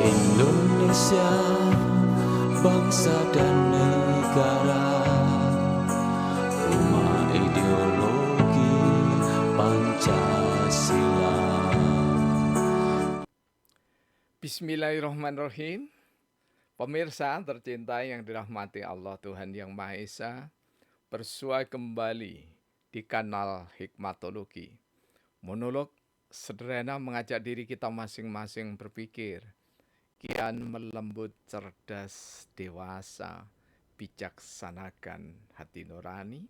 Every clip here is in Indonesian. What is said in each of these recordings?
Indonesia, bangsa dan negara, rumah ideologi Pancasila. Bismillahirrahmanirrahim. Pemirsa tercinta yang dirahmati Allah Tuhan Yang Maha Esa, bersua kembali di kanal Hikmatologi. Monolog sederhana mengajak diri kita masing-masing berpikir, kian melembut, cerdas, dewasa, bijaksanakan hati nurani,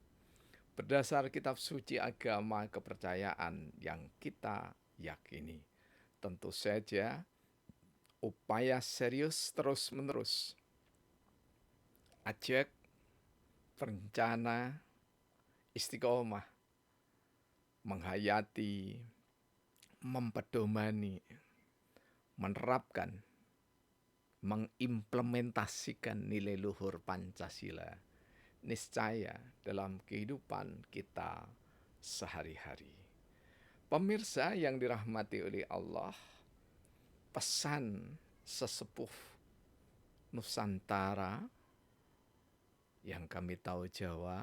berdasar kitab suci agama kepercayaan yang kita yakini. Tentu saja upaya serius terus-menerus, ajak, berencana, istiqomah, menghayati, mempedomani, menerapkan, mengimplementasikan nilai luhur Pancasila, niscaya dalam kehidupan kita sehari-hari. Pemirsa yang dirahmati oleh Allah, pesan sesepuh Nusantara yang kami tahu Jawa,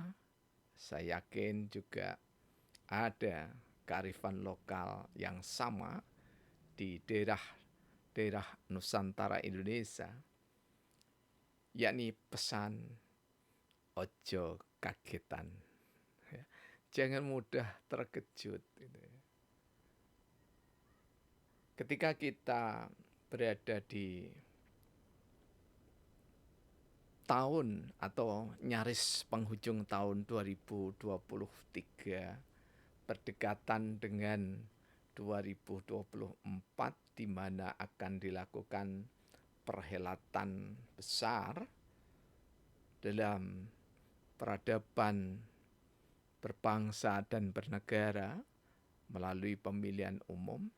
saya yakin juga ada kearifan lokal yang sama di daerah Nusantara Indonesia, yakni pesan ojo kagetan. Jangan mudah terkejut. Ketika kita berada di tahun atau nyaris penghujung tahun 2023, berdekatan dengan 2024, di mana akan dilakukan perhelatan besar dalam peradaban berbangsa dan bernegara melalui pemilihan umum,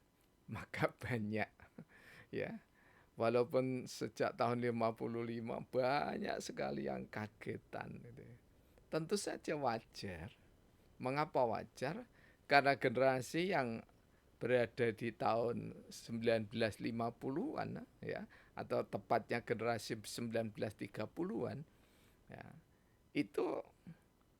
maka banyak ya, walaupun sejak tahun 55 banyak sekali yang kagetan gitu. Tentu saja wajar. Mengapa wajar? Karena generasi yang berada di tahun 1950-an ya, atau tepatnya generasi 1930-an ya, itu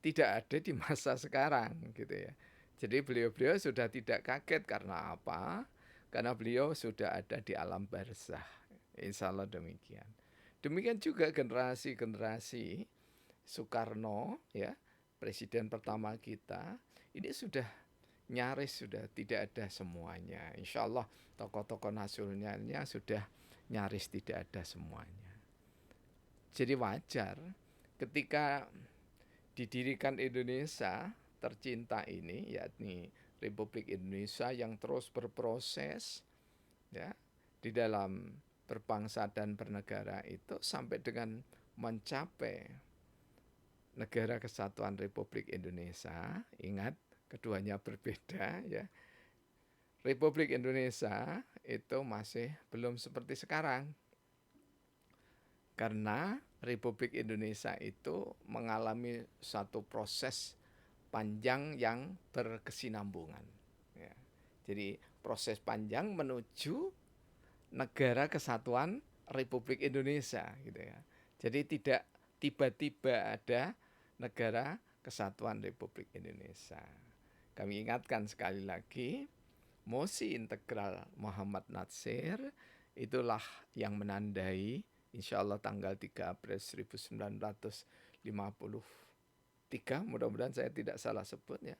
tidak ada di masa sekarang gitu ya. Jadi beliau-beliau sudah tidak kaget karena apa? Karena beliau sudah ada di alam barzah. Insya Allah demikian. Demikian juga generasi-generasi Soekarno ya, presiden pertama kita, ini sudah nyaris sudah tidak ada semuanya. Insya Allah tokoh-tokoh nasionalnya sudah nyaris tidak ada semuanya. Jadi wajar ketika didirikan Indonesia tercinta ini, yakni Republik Indonesia yang terus berproses ya di dalam berbangsa dan bernegara itu sampai dengan mencapai Negara Kesatuan Republik Indonesia. Ingat, keduanya berbeda ya. Republik Indonesia itu masih belum seperti sekarang. Karena Republik Indonesia itu mengalami satu proses panjang yang berkesinambungan. Ya. Jadi proses panjang menuju Negara Kesatuan Republik Indonesia gitu ya. Jadi tidak tiba-tiba ada Negara Kesatuan Republik Indonesia. Kami ingatkan sekali lagi, Mosi Integral Muhammad Natsir itulah yang menandai insya Allah tanggal 3 April 1953, mudah-mudahan saya tidak salah sebut ya.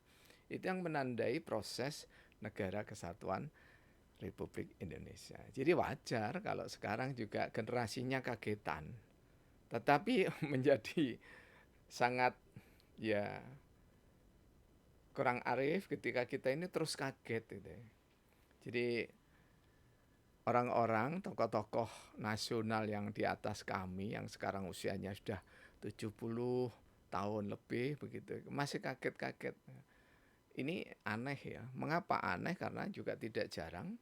Itu yang menandai proses Negara Kesatuan Republik Indonesia. Jadi wajar kalau sekarang juga generasinya kagetan. Tetapi menjadi sangat ya kurang arif ketika kita ini terus kaget gitu. Jadi orang-orang, tokoh-tokoh nasional yang di atas kami, yang sekarang usianya sudah 70 tahun lebih begitu, masih kaget-kaget. Ini aneh ya. Mengapa aneh? Karena juga tidak jarang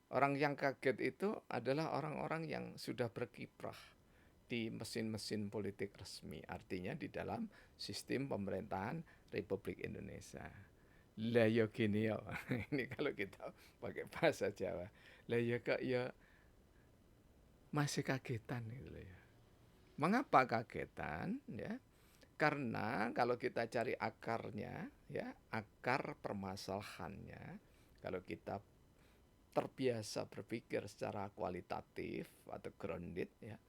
orang yang kaget itu adalah orang-orang yang sudah berkiprah di mesin-mesin politik resmi, artinya di dalam sistem pemerintahan Republik Indonesia. Lah ya gini ya, ini kalau kita pakai bahasa Jawa. Lah ya kok ya masih kagetan gitu loh ya. Mengapa kagetan ya? Karena kalau kita cari akarnya ya, akar permasalahannya, kalau kita terbiasa berpikir secara kualitatif atau grounded ya,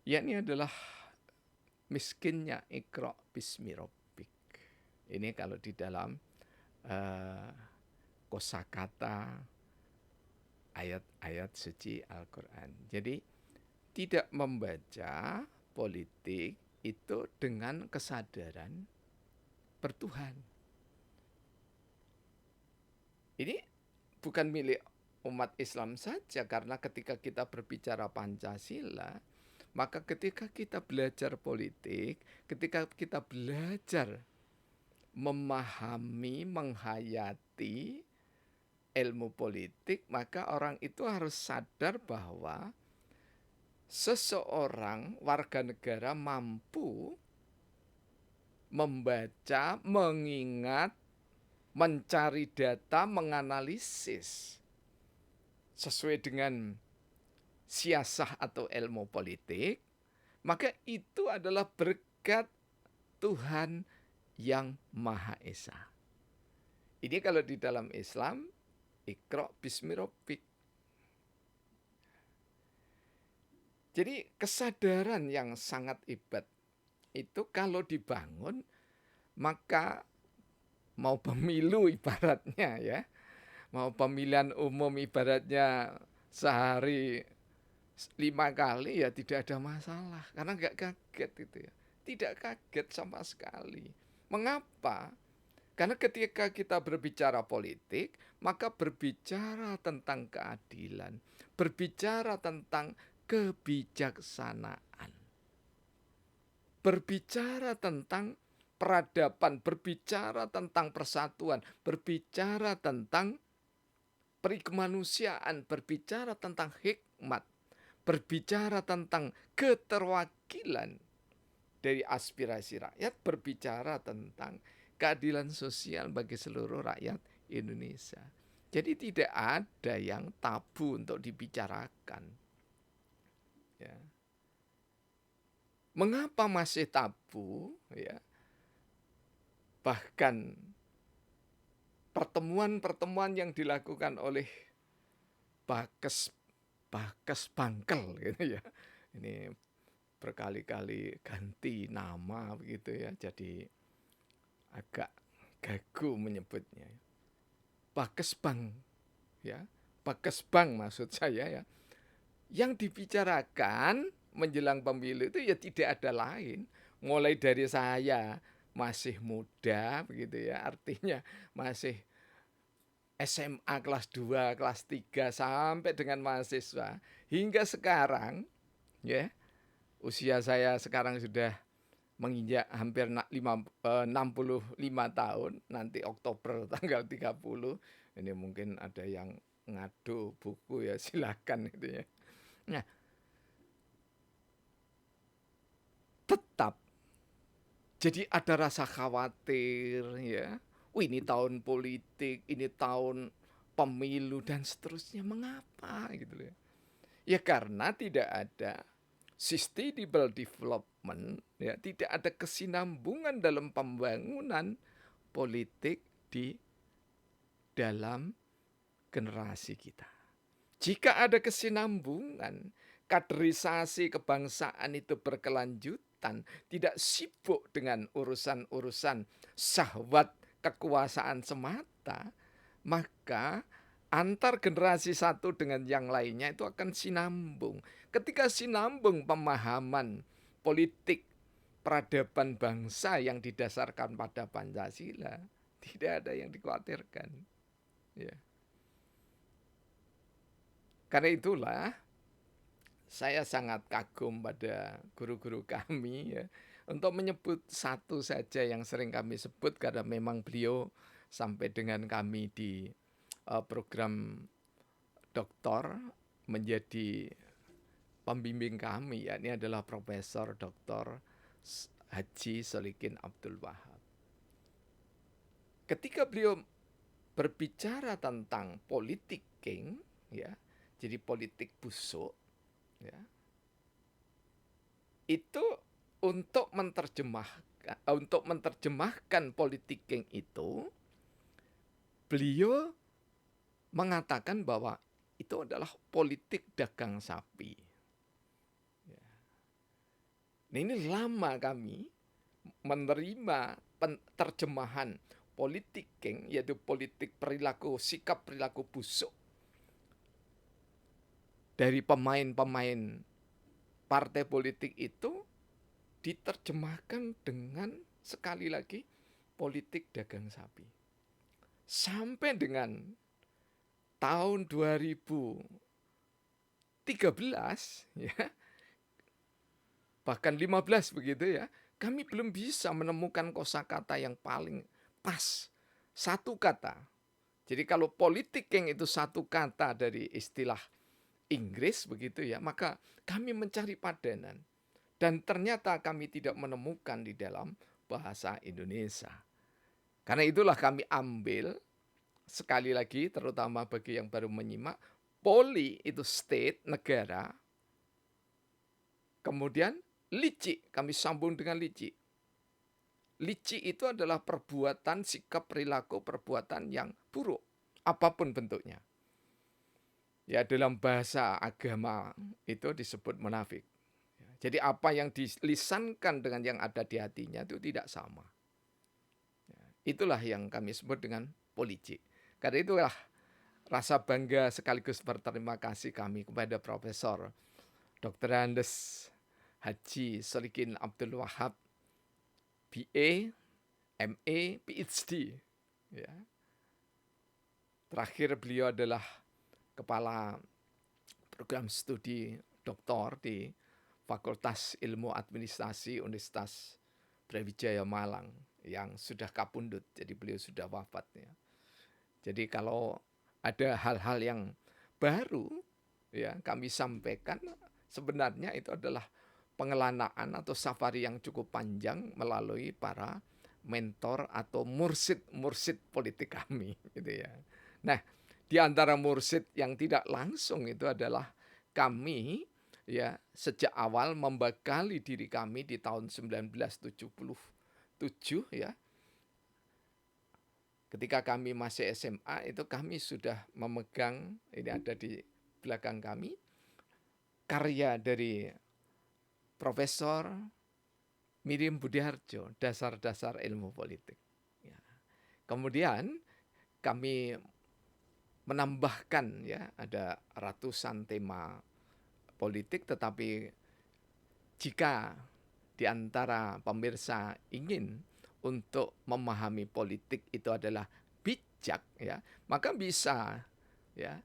ini adalah miskinnya Iqra bismi rabbik. Ini kalau di dalam eh, kosakata ayat-ayat suci Al-Quran. Jadi tidak membaca politik itu dengan kesadaran bertuhan. Ini bukan milik umat Islam saja, karena ketika kita berbicara Pancasila, maka ketika kita belajar politik, ketika kita belajar memahami, menghayati ilmu politik, maka orang itu harus sadar bahwa seseorang warga negara mampu membaca, mengingat, mencari data, menganalisis sesuai dengan siasah atau ilmu politik, maka itu adalah berkat Tuhan yang Maha Esa. Ini kalau di dalam Islam, Iqra bismi rabbik. Jadi kesadaran yang sangat hebat itu kalau dibangun, maka mau pemilu ibaratnya ya, mau pemilihan umum ibaratnya sehari 5 kali ya tidak ada masalah, karena nggak kaget itu ya, tidak kaget sama sekali. Mengapa? Karena ketika kita berbicara politik, maka berbicara tentang keadilan, berbicara tentang kebijaksanaan, berbicara tentang peradaban, berbicara tentang persatuan, berbicara tentang perikemanusiaan, berbicara tentang hikmat, berbicara tentang keterwakilan dari aspirasi rakyat, berbicara tentang keadilan sosial bagi seluruh rakyat Indonesia. Jadi tidak ada yang tabu untuk dibicarakan. Ya. Mengapa masih tabu? Ya. Bahkan pertemuan-pertemuan yang dilakukan oleh Bakes Bangkel gitu ya. Ini berkali-kali ganti nama begitu ya. Jadi agak gagu menyebutnya. Bakesbang ya. Bakesbang maksud saya ya. Yang dibicarakan menjelang pemilu itu ya tidak ada lain, mulai dari saya masih muda begitu ya, artinya masih SMA kelas 2, kelas 3 sampai dengan mahasiswa hingga sekarang ya. Usia saya sekarang sudah menginjak hampir 65 tahun, nanti Oktober tanggal 30. Ini mungkin ada yang ngadu buku ya, silakan itu ya. Nah, tetap jadi ada rasa khawatir ya. Ini tahun politik, ini tahun pemilu dan seterusnya. Mengapa gitu ya? Ya karena tidak ada sustainable development, ya, tidak ada kesinambungan dalam pembangunan politik di dalam generasi kita. Jika ada kesinambungan, kaderisasi kebangsaan itu berkelanjutan, tidak sibuk dengan urusan-urusan syahwat kekuasaan semata, maka antar generasi satu dengan yang lainnya itu akan sinambung. Ketika sinambung pemahaman politik peradaban bangsa yang didasarkan pada Pancasila, tidak ada yang dikhawatirkan. Ya. Karena itulah saya sangat kagum pada guru-guru kami ya, untuk menyebut satu saja yang sering kami sebut karena memang beliau sampai dengan kami di program doktor menjadi pembimbing kami, ya, ini adalah Profesor Dr. Haji Solikin Abdul Wahab. Ketika beliau berbicara tentang politik king, ya, jadi politik busuk, ya, itu untuk menerjemahkan politik itu, beliau mengatakan bahwa itu adalah politik dagang sapi. Ya. Nah, ini lama kami menerima terjemahan politik yaitu politik perilaku, sikap perilaku busuk dari pemain-pemain partai politik itu diterjemahkan dengan sekali lagi politik dagang sapi. Sampai dengan tahun 2013 ya, bahkan 15 begitu ya, kami belum bisa menemukan kosakata yang paling pas. Satu kata. Jadi kalau politik itu satu kata dari istilah Inggris begitu ya, maka kami mencari padanan. Dan ternyata kami tidak menemukan di dalam bahasa Indonesia. Karena itulah kami ambil, sekali lagi terutama bagi yang baru menyimak, poli itu state, negara. Kemudian lici, kami sambung dengan lici. Lici itu adalah perbuatan, sikap, perilaku, perbuatan yang buruk, apapun bentuknya. Ya, dalam bahasa agama itu disebut munafik. Jadi apa yang dilisankan dengan yang ada di hatinya itu tidak sama. Itulah yang kami sebut dengan politik. Karena itulah rasa bangga sekaligus berterima kasih kami kepada Profesor Dr. Andes Haji Solikin Abdul Wahab, BA, MA, PhD. Ya. Terakhir beliau adalah kepala program studi doktor di Fakultas Ilmu Administrasi Universitas Brawijaya Malang yang sudah kapundut, jadi beliau sudah wafat ya. Jadi kalau ada hal-hal yang baru ya kami sampaikan, sebenarnya itu adalah pengelanaan atau safari yang cukup panjang melalui para mentor atau mursid politik kami gitu ya. Nah, di antara mursid yang tidak langsung itu adalah kami ya sejak awal membekali diri kami di tahun 1977 ya. Ketika kami masih SMA itu kami sudah memegang, ini ada di belakang kami, karya dari Profesor Miriam Budiharjo, Dasar-dasar Ilmu Politik. Ya. Kemudian kami menambahkan ya ada ratusan tema politik, tetapi jika di antara pemirsa ingin untuk memahami politik itu adalah bijak ya, maka bisa ya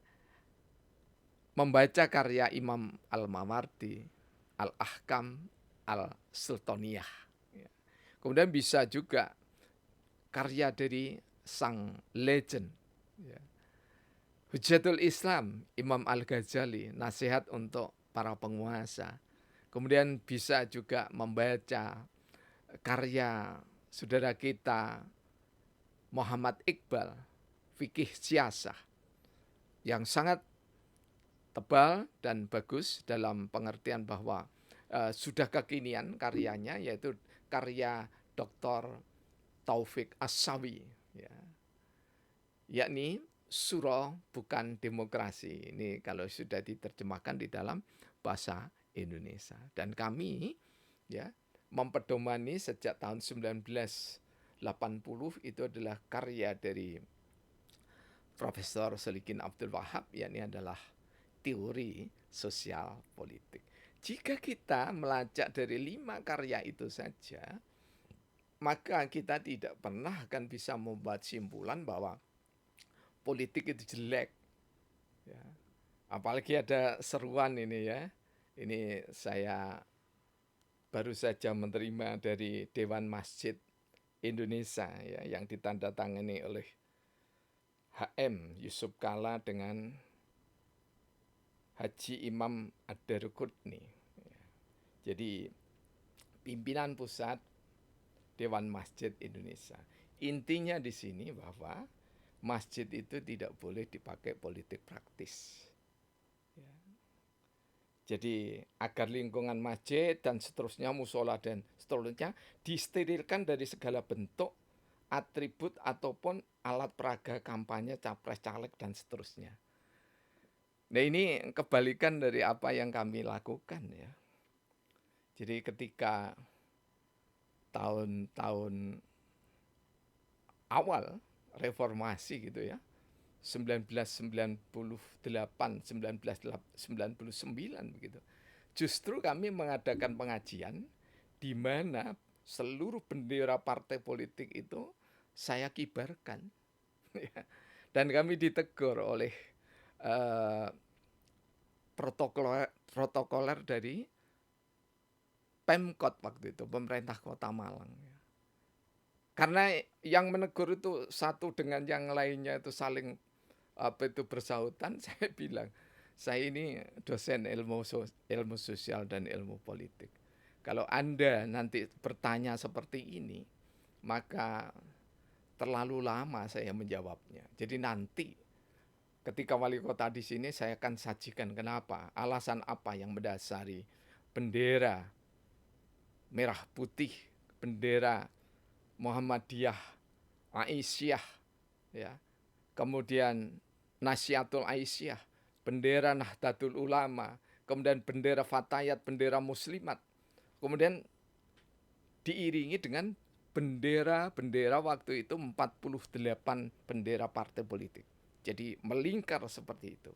membaca karya Imam Al-Mawardi, Al-Ahkam Al-Sultaniyah. Ya. Kemudian bisa juga karya dari sang legend ya. Hujatul Islam Imam Al-Ghazali, nasihat untuk para penguasa. Kemudian bisa juga membaca karya saudara kita Muhammad Iqbal, Fikih Siasah, yang sangat tebal dan bagus dalam pengertian bahwa sudah kekinian karyanya, yaitu karya Dr. Taufik As-Sawi ya. Yakni Surah Bukan Demokrasi. Ini kalau sudah diterjemahkan di dalam bahasa Indonesia. Dan kami ya mempedomani sejak tahun 1980 itu adalah karya dari Profesor Solikin Abdul Wahab, yakni adalah teori sosial politik. Jika kita melacak dari 5 karya itu saja, maka kita tidak pernah akan bisa membuat simpulan bahwa politik itu jelek. Ya. Apalagi ada seruan ini ya. Ini saya baru saja menerima dari Dewan Masjid Indonesia ya, yang ditandatangani oleh HM Yusuf Kala dengan Haji Imam Ad-Daruqutni. Ya. Jadi pimpinan pusat Dewan Masjid Indonesia. Intinya di sini bahwa masjid itu tidak boleh dipakai politik praktis. Ya. Jadi agar lingkungan masjid dan seterusnya, musola dan seterusnya disterilkan dari segala bentuk atribut ataupun alat peraga kampanye capres caleg dan seterusnya. Nah, ini kebalikan dari apa yang kami lakukan ya. Jadi ketika tahun-tahun awal reformasi gitu ya, 1998, 1999 begitu. Justru kami mengadakan pengajian di mana seluruh bendera partai politik itu saya kibarkan. Dan kami ditegur oleh eh, protokoler dari Pemkot waktu itu, pemerintah Kota Malang. Karena yang menegur itu satu dengan yang lainnya itu saling bersahutan, saya bilang, saya ini dosen ilmu sosial dan ilmu politik. Kalau Anda nanti bertanya seperti ini, maka terlalu lama saya menjawabnya. Jadi nanti ketika wali kota di sini saya akan sajikan kenapa, alasan apa yang mendasari bendera merah putih, bendera Muhammadiyah, Aisyah, ya. Kemudian Nasyatul Aisyah, bendera Nahdlatul Ulama, kemudian bendera Fatayat, bendera Muslimat. Kemudian diiringi dengan bendera-bendera waktu itu 48 bendera partai politik. Jadi melingkar seperti itu.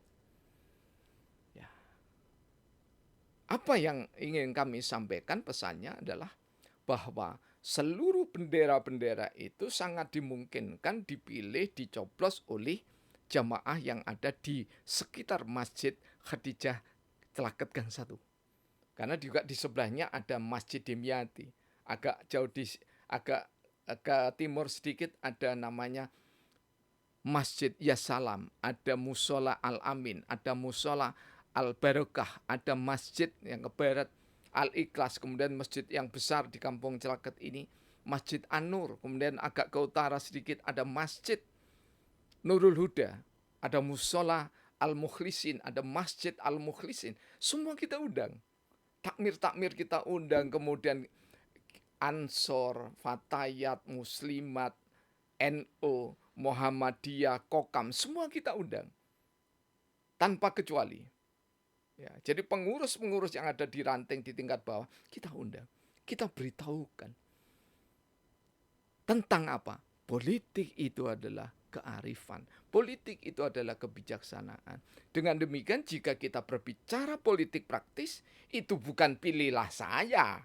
Ya. Apa yang ingin kami sampaikan pesannya adalah bahwa seluruh bendera-bendera itu sangat dimungkinkan dipilih, dicoblos oleh jamaah yang ada di sekitar Masjid Khadijah Telaket Gang 1. Karena juga di sebelahnya ada Masjid Dimyati. Agak jauh agak ke timur sedikit ada namanya Masjid Yasalam, ada Musola Al-Amin, ada Musola Al-Barokah, ada masjid yang ke barat Al-Ikhlas, kemudian masjid yang besar di Kampung Celaket ini Masjid An-Nur, kemudian agak ke utara sedikit ada Masjid Nurul Huda, ada Musola Al-Mukhlisin, ada Masjid Al-Mukhlisin. Semua kita undang. Takmir-takmir kita undang, kemudian Ansor, Fatayat, Muslimat, NU, Muhammadiyah, Kokam, semua kita undang. Tanpa kecuali. Ya, jadi pengurus-pengurus yang ada di ranting di tingkat bawah, kita undang. Kita beritahukan. Tentang apa? Politik itu adalah kearifan. Politik itu adalah kebijaksanaan. Dengan demikian jika kita berbicara politik praktis, itu bukan pilihlah saya.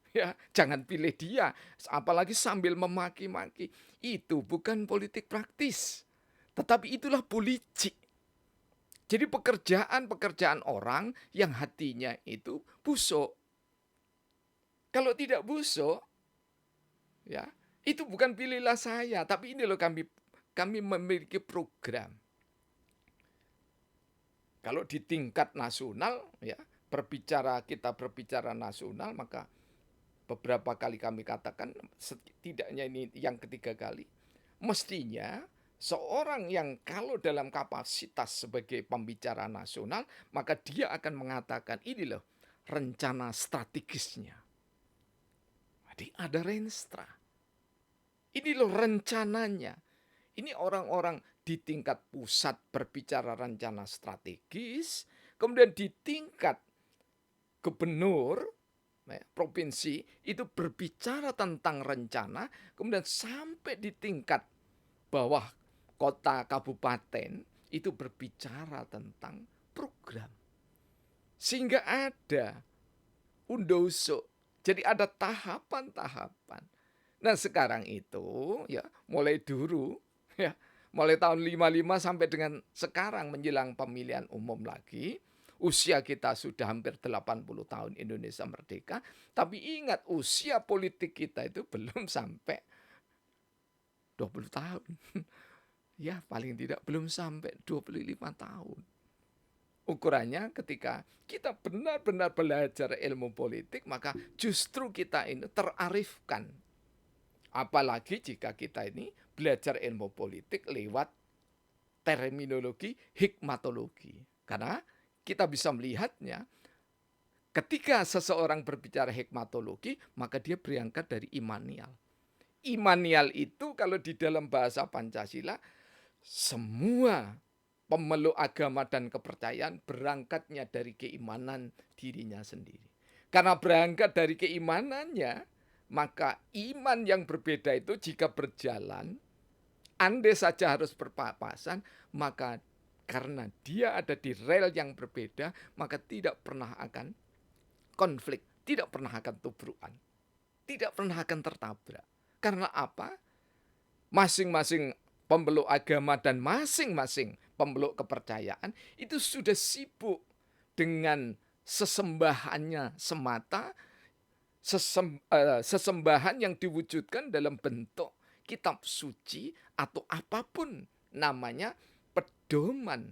Ya, jangan pilih dia, apalagi sambil memaki-maki. Itu bukan politik praktis. Tetapi itulah politik. Jadi pekerjaan-pekerjaan orang yang hatinya itu busuk. Kalau tidak busuk, ya, itu bukan pilihlah saya, tapi ini loh kami memiliki program. Kalau di tingkat nasional, ya, kita berbicara nasional, maka beberapa kali kami katakan, setidaknya ini yang ketiga kali, mestinya seorang yang kalau dalam kapasitas sebagai pembicara nasional, maka dia akan mengatakan ini loh rencana strategisnya. Jadi ada renstra. Ini loh rencananya. Ini orang-orang di tingkat pusat berbicara rencana strategis, kemudian di tingkat gubernur, provinsi itu berbicara tentang rencana, kemudian sampai di tingkat bawah kota kabupaten itu berbicara tentang program. Sehingga ada undosuk. Jadi ada tahapan-tahapan. Nah, sekarang itu ya mulai dulu ya, mulai tahun 55 sampai dengan sekarang menjelang pemilihan umum lagi, usia kita sudah hampir 80 tahun Indonesia merdeka, tapi ingat usia politik kita itu belum sampai 20 tahun. Ya, paling tidak belum sampai 25 tahun. Ukurannya ketika kita benar-benar belajar ilmu politik, maka justru kita ini terarifkan. Apalagi jika kita ini belajar ilmu politik lewat terminologi hikmatologi. Karena kita bisa melihatnya Ketika seseorang berbicara hikmatologi, maka dia berangkat dari Immanuel. Immanuel itu kalau di dalam bahasa Pancasila, semua pemeluk agama dan kepercayaan berangkatnya dari keimanan dirinya sendiri. Karena berangkat dari keimanannya, maka iman yang berbeda itu jika berjalan, andai saja harus berpapasan, maka karena dia ada di rel yang berbeda, maka tidak pernah akan konflik, tidak pernah akan tubrukan, tidak pernah akan tertabrak. Karena apa? Masing-masing pemeluk agama dan masing-masing pemeluk kepercayaan itu sudah sibuk dengan sesembahannya semata, sesembahan yang diwujudkan dalam bentuk kitab suci atau apapun namanya, pedoman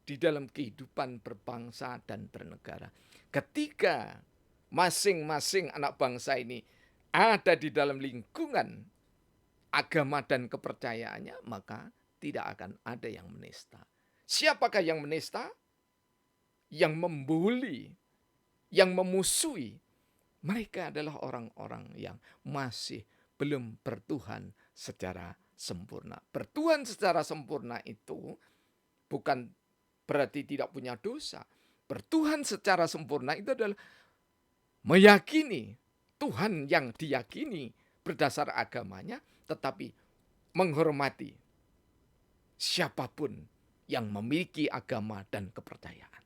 di dalam kehidupan berbangsa dan bernegara. Ketika masing-masing anak bangsa ini ada di dalam lingkungan agama dan kepercayaannya, maka tidak akan ada yang menista. Siapakah yang menista? Yang membuli, yang memusuhi. Mereka adalah orang-orang yang masih belum bertuhan secara sempurna. Bertuhan secara sempurna itu bukan berarti tidak punya dosa. Bertuhan secara sempurna itu adalah meyakini Tuhan yang diyakini berdasar agamanya, tetapi menghormati siapapun yang memiliki agama dan kepercayaan.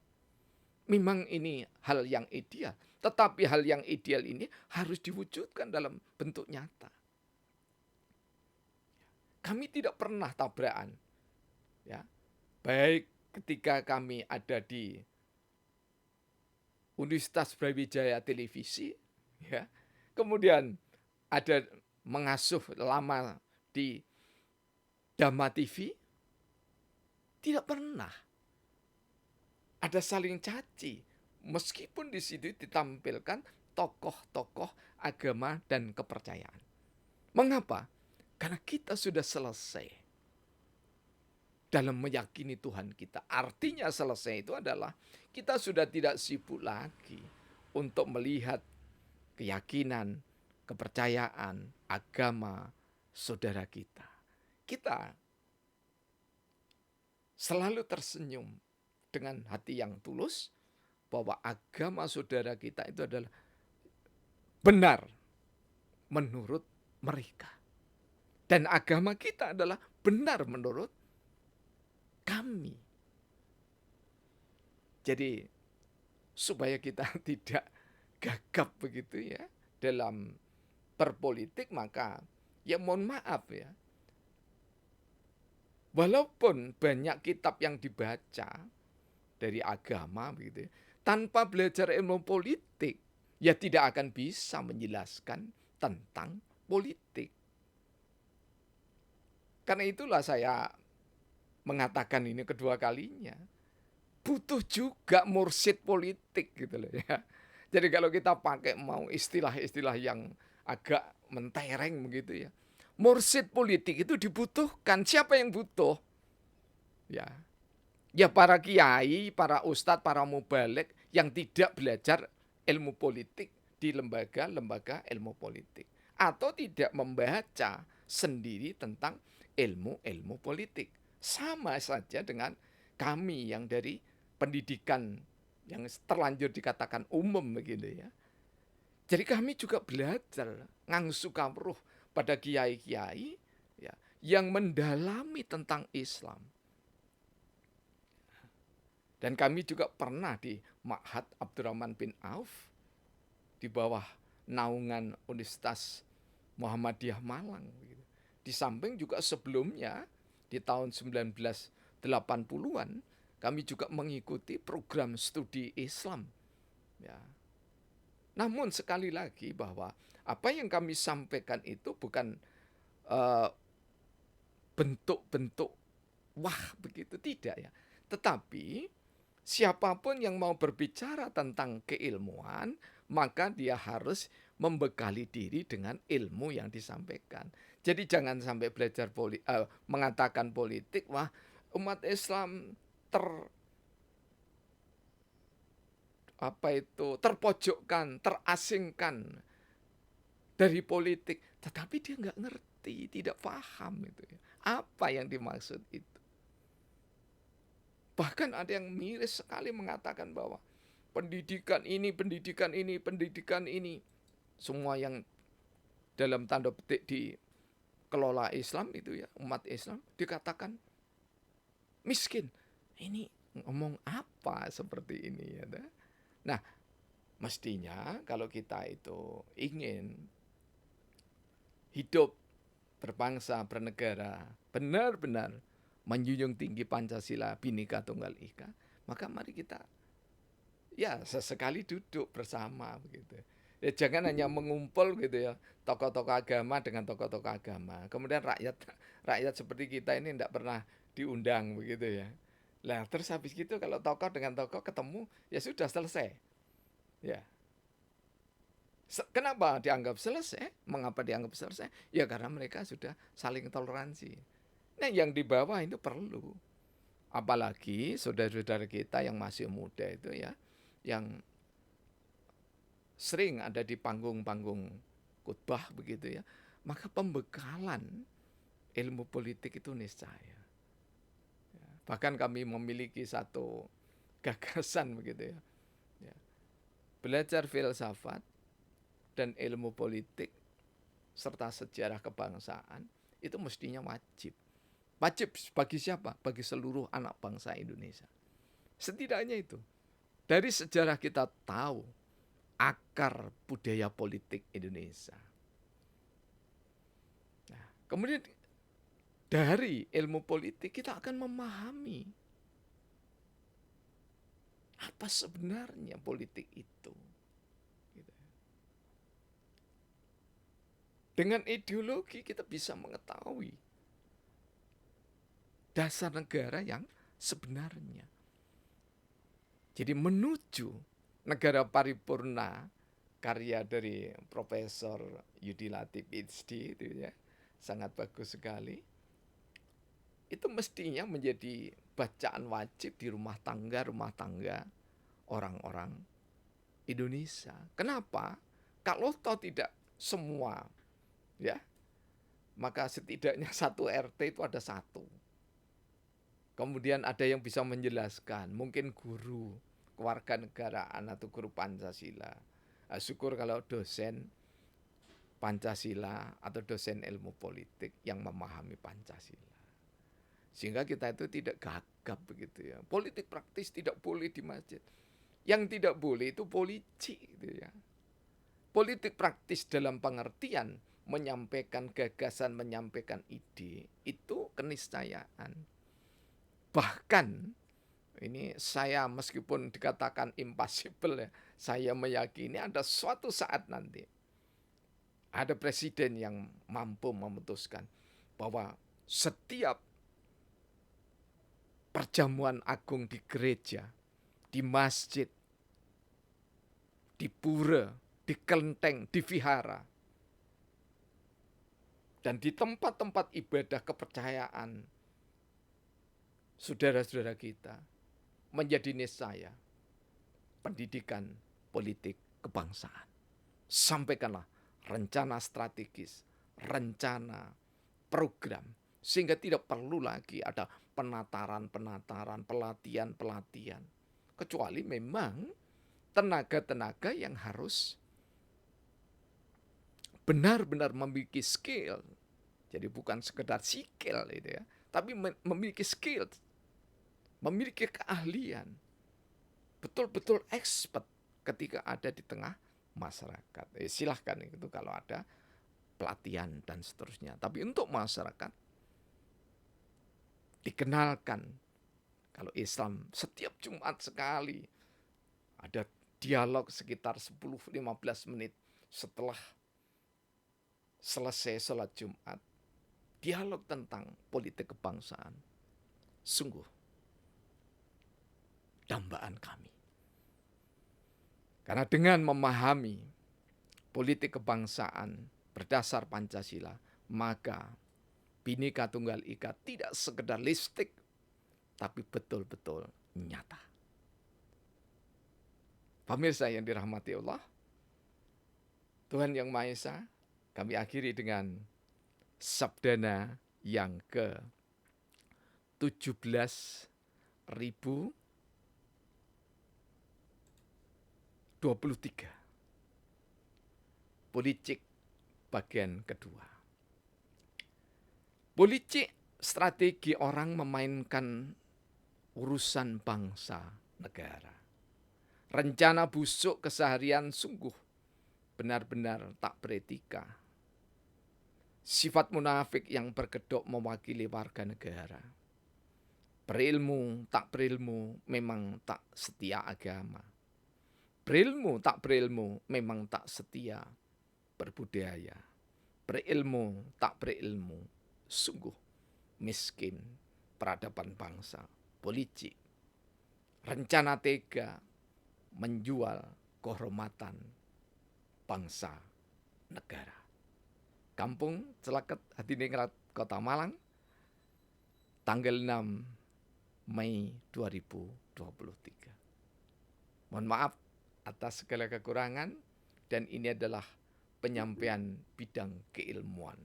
Memang ini hal yang ideal, tetapi hal yang ideal ini harus diwujudkan dalam bentuk nyata. Kami tidak pernah tabrakan, ya, baik ketika kami ada di Universitas Brawijaya Televisi, ya, kemudian ada mengasuh lama di Dhamma TV, tidak pernah ada saling caci, meskipun di situ ditampilkan tokoh-tokoh agama dan kepercayaan. Mengapa? Karena kita sudah selesai dalam meyakini Tuhan kita. Artinya selesai itu adalah kita sudah tidak sibuk lagi untuk melihat keyakinan, kepercayaan, agama saudara kita. Kita selalu tersenyum dengan hati yang tulus bahwa agama saudara kita itu adalah benar menurut mereka. Dan agama kita adalah benar menurut kami. Jadi supaya kita tidak gagap begitu ya dalam berpolitik, maka ya mohon maaf ya, walaupun banyak kitab yang dibaca dari agama begitu, tanpa belajar ilmu politik ya tidak akan bisa menjelaskan tentang politik. Karena itulah saya mengatakan ini kedua kalinya, butuh juga mursyid politik gitu loh ya. Jadi kalau kita pakai mau istilah-istilah yang agak mentereng begitu ya, mursyid politik itu dibutuhkan. Siapa yang butuh? Ya para kiai, para ustadz, para mubalik yang tidak belajar ilmu politik di lembaga-lembaga ilmu politik, atau tidak membaca sendiri tentang ilmu-ilmu politik. Sama saja dengan kami yang dari pendidikan yang terlanjur dikatakan umum begitu ya. Jadi kami juga belajar ngangsu kamruh pada kiai-kiai ya, yang mendalami tentang Islam. Dan kami juga pernah di Ma'had Abdurrahman bin Auf di bawah naungan Universitas Muhammadiyah Malang. Di samping juga sebelumnya di tahun 1980-an kami juga mengikuti program studi Islam. Ya. Namun sekali lagi bahwa apa yang kami sampaikan itu bukan bentuk-bentuk wah begitu, tidak ya. Tetapi siapapun yang mau berbicara tentang keilmuan, maka dia harus membekali diri dengan ilmu yang disampaikan. Jadi jangan sampai belajar mengatakan politik, wah umat Islam terpojokkan, terasingkan dari politik, tetapi dia nggak ngerti, tidak paham itu ya. Apa yang dimaksud itu? Bahkan ada yang miris sekali mengatakan bahwa pendidikan ini, pendidikan ini, pendidikan ini, semua yang dalam tanda petik dikelola Islam itu ya, umat Islam dikatakan miskin. Ini ngomong apa seperti ini ya? Nah, mestinya kalau kita itu ingin hidup berbangsa, bernegara, benar-benar menjunjung tinggi Pancasila, Bhinneka Tunggal Ika, maka mari kita ya sesekali duduk bersama begitu. Ya, jangan hanya mengumpul gitu ya, tokoh-tokoh agama dengan tokoh-tokoh agama. Kemudian rakyat seperti kita ini tidak pernah diundang begitu ya. Lah terus habis gitu kalau tokoh dengan tokoh ketemu ya sudah selesai. Ya. Kenapa dianggap selesai? Mengapa dianggap selesai? Ya karena mereka sudah saling toleransi. Nah yang di bawah itu perlu. Apalagi saudara-saudara kita yang masih muda itu ya, yang sering ada di panggung-panggung khutbah begitu ya, maka pembekalan ilmu politik itu niscaya. Bahkan kami memiliki satu gagasan begitu ya. Belajar filsafat dan ilmu politik serta sejarah kebangsaan itu mestinya wajib. Wajib bagi siapa? Bagi seluruh anak bangsa Indonesia. Setidaknya itu. Dari sejarah kita tahu akar budaya politik Indonesia. Nah, kemudian dari ilmu politik kita akan memahami apa sebenarnya politik itu. Dengan ideologi kita bisa mengetahui dasar negara yang sebenarnya. Jadi menuju negara paripurna karya dari Profesor Yudi Latif PhD itu ya, sangat bagus sekali. Itu mestinya menjadi bacaan wajib di rumah tangga orang-orang Indonesia. Kenapa? Kalau toh tidak semua ya, maka setidaknya satu RT itu ada satu. Kemudian ada yang bisa menjelaskan, mungkin guru kewarganegaraan atau guru Pancasila. Syukur kalau dosen Pancasila atau dosen ilmu politik yang memahami Pancasila. Sehingga kita itu tidak gagap begitu ya. Politik praktis tidak boleh di masjid. Yang tidak boleh itu politik gitu ya. Politik praktis dalam pengertian menyampaikan gagasan, menyampaikan ide, itu keniscayaan. Bahkan ini saya meskipun dikatakan impossible ya, saya meyakini ada suatu saat nanti ada presiden yang mampu memutuskan bahwa setiap perjamuan agung di gereja, di masjid, di pura, di kelenteng, di vihara, dan di tempat-tempat ibadah kepercayaan saudara-saudara kita menjadi niscaya pendidikan politik kebangsaan. Sampaikanlah rencana strategis, rencana program, sehingga tidak perlu lagi ada penataran, pelatihan, kecuali memang tenaga-tenaga yang harus benar-benar memiliki skill. Jadi bukan sekedar skill itu ya, tapi memiliki skill, memiliki keahlian, betul-betul expert ketika ada di tengah masyarakat. Silahkan itu kalau ada pelatihan dan seterusnya. Tapi untuk masyarakat dikenalkan kalau Islam setiap Jumat sekali ada dialog sekitar 10-15 menit setelah selesai sholat Jumat. Dialog tentang politik kebangsaan. Sungguh dambaan kami. Karena dengan memahami politik kebangsaan berdasar Pancasila, maka Bhinneka Tunggal Ika tidak sekedar listrik, tapi betul-betul nyata. Pemirsa yang dirahmati Allah, Tuhan Yang Maha Esa, kami akhiri dengan sabdana yang ke-17.023. Policik bagian kedua. Policik strategi orang memainkan urusan bangsa negara. Rencana busuk keseharian sungguh benar-benar tak beretika. Sifat munafik yang berkedok mewakili warga negara. Berilmu tak berilmu memang tak setia agama. Berilmu tak berilmu memang tak setia berbudaya. Berilmu tak berilmu sungguh miskin peradaban bangsa. Policik, rencana tega menjual kehormatan bangsa negara. Kampung Celaket Hadiningrat Kota Malang, tanggal 6 Mei 2023. Mohon maaf atas segala kekurangan, dan ini adalah penyampaian bidang keilmuan,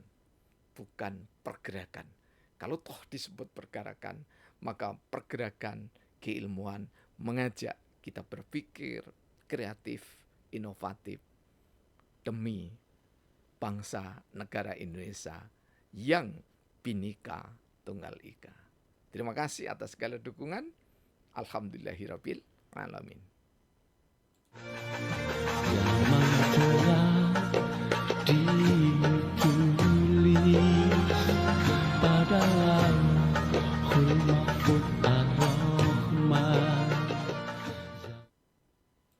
bukan pergerakan. Kalau toh disebut pergerakan, maka pergerakan keilmuan mengajak kita berpikir kreatif, inovatif demi bangsa negara Indonesia yang Bhinneka Tunggal Ika. Terima kasih atas segala dukungan. Alhamdulillahirabbil alamin. Yang menjual